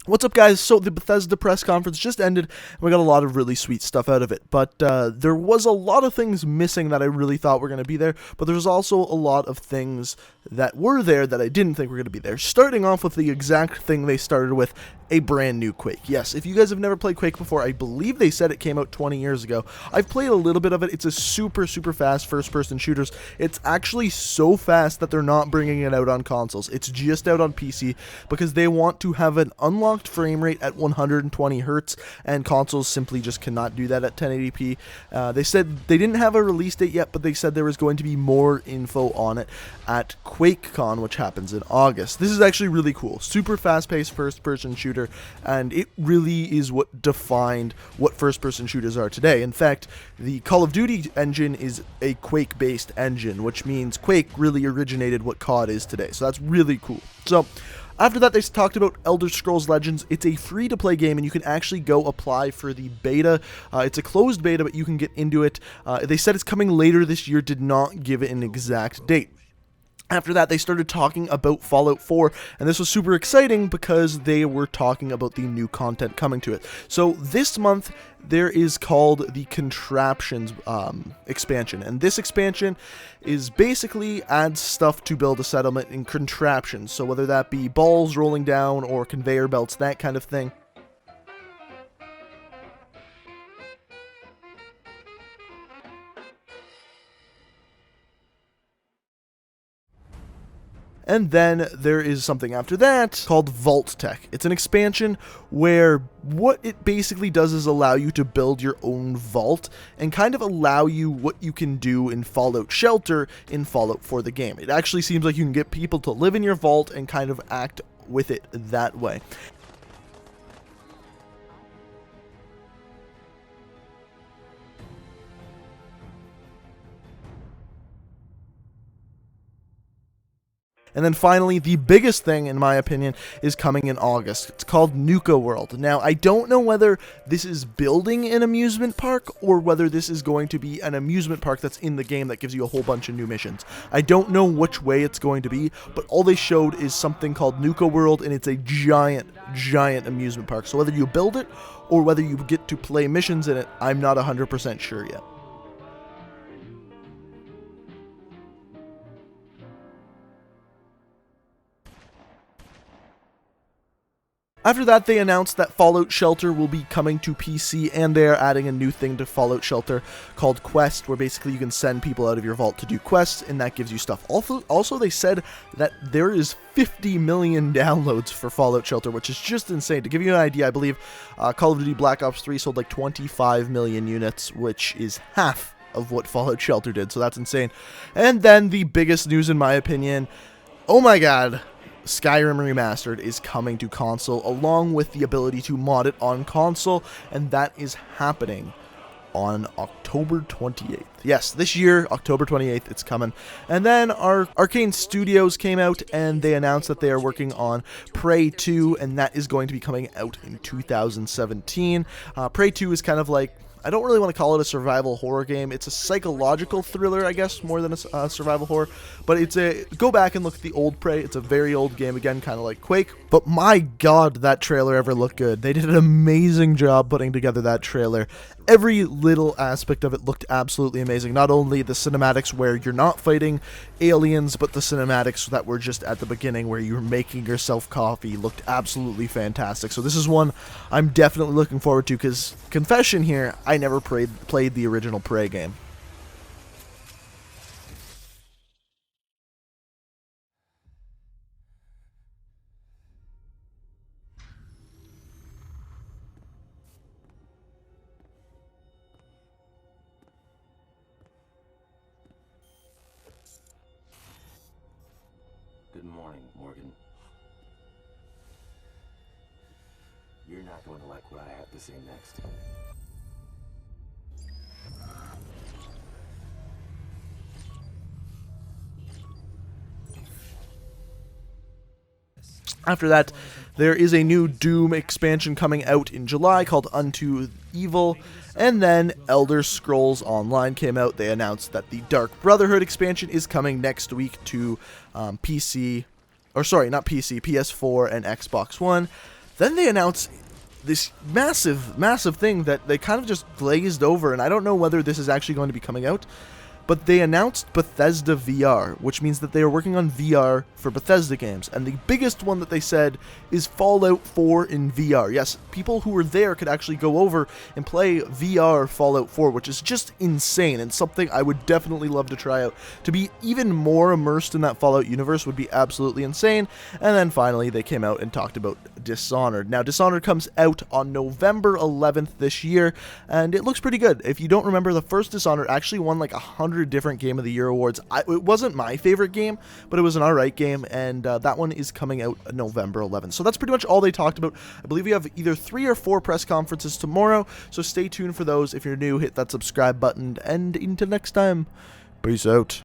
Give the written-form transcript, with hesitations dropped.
What's up, guys? So the Bethesda press conference just ended, and we got a lot of really sweet stuff out of it, but there was a lot of things missing that I really thought were going to be there, but there was also a lot of things that were there that I didn't think were going to be there. Starting off with the exact thing they started with, a brand new Quake. Yes, if you guys have never played Quake before, I believe they said it came out 20 years ago. I've played a little bit of it. It's a super fast first-person shooters. It's actually so fast that they're not bringing it out on consoles. It's just out on PC because they want to have an unlocked frame rate at 120 hertz, and consoles simply just cannot do that at 1080p. They said they didn't have a release date yet, but they said there was going to be more info on it at QuakeCon, which happens in August. This is actually really cool. Super fast-paced first-person shooter, and it really is what defined what first-person shooters are today. In fact, the Call of Duty engine is a Quake-based engine, which means Quake really originated what COD is today. So that's really cool. So after that, they talked about Elder Scrolls Legends. It's a free-to-play game, and you can actually go apply for the beta. It's a closed beta, but you can get into it. They said it's coming later this year, did not give it an exact date. After that, they started talking about Fallout 4, and this was super exciting because they were talking about the new content coming to it. So this month, there is called the Contraptions expansion, and this expansion is basically adds stuff to build a settlement in contraptions, so whether that be balls rolling down or conveyor belts, that kind of thing. And then there is something after that called VaultTec. It's an expansion where what it basically does is allow you to build your own vault and kind of allow you what you can do in Fallout Shelter in Fallout 4 the game. It actually seems like you can get people to live in your vault and kind of act with it that way. And then finally, the biggest thing, in my opinion, is coming in August. It's called Nuka-World. Now, I don't know whether this is building an amusement park or whether this is going to be an amusement park that's in the game that gives you a whole bunch of new missions. I don't know which way it's going to be, but all they showed is something called Nuka-World, and it's a giant amusement park. So whether you build it or whether you get to play missions in it, I'm not 100% sure yet. After that, they announced that Fallout Shelter will be coming to PC, and they're adding a new thing to Fallout Shelter called Quest, where basically you can send people out of your vault to do quests, and that gives you stuff. Also, they said that there is 50 million downloads for Fallout Shelter, which is just insane. To give you an idea, I believe Call of Duty Black Ops 3 sold like 25 million units, which is half of what Fallout Shelter did, so that's insane. And then the biggest news, in my opinion, oh my god, Skyrim Remastered is coming to console, along with the ability to mod it on console, and that is happening on October 28th. Yes, this year, October 28th, it's coming. And then our Arcane Studios came out, and they announced that they are working on Prey 2, and that is going to be coming out in 2017. Prey 2 is kind of like, I don't really want to call it a survival horror game. It's a psychological thriller, I guess, more than a survival horror. But it's a, go back and look at the old Prey. It's a very old game, again, kind of like Quake. But my god, that trailer ever looked good. They did an amazing job putting together that trailer. Every little aspect of it looked absolutely amazing. Not only the cinematics where you're not fighting aliens, but the cinematics that were just at the beginning where you were making yourself coffee looked absolutely fantastic. So this is one I'm definitely looking forward to, because, confession here, I never played the original Prey game. Good morning, Morgan. You're not going to like what I have to say next. After that, there is a new Doom expansion coming out in July called Unto Evil, and then Elder Scrolls Online came out. They announced that the Dark Brotherhood expansion is coming next week to PC, or sorry, not PC, PS4 and Xbox One. Then they announced this massive thing that they kind of just glazed over, and I don't know whether this is actually going to be coming out, but they announced Bethesda VR, which means that they are working on VR for Bethesda games. And the biggest one that they said is Fallout 4 in VR. Yes, people who were there could actually go over and play VR Fallout 4, which is just insane and something I would definitely love to try out. To be even more immersed in that Fallout universe would be absolutely insane. And then finally they came out and talked about Dishonored. Now, Dishonored comes out on November 11th this year, and it looks pretty good. If you don't remember, the first Dishonored actually won like 100 different Game of the Year awards. It wasn't my favorite game, but it was an alright game, and that one is coming out November 11th. So that's pretty much all they talked about. I believe we have either 3 or 4 press conferences tomorrow, so stay tuned for those. If you're new, hit that subscribe button, and until next time, peace out.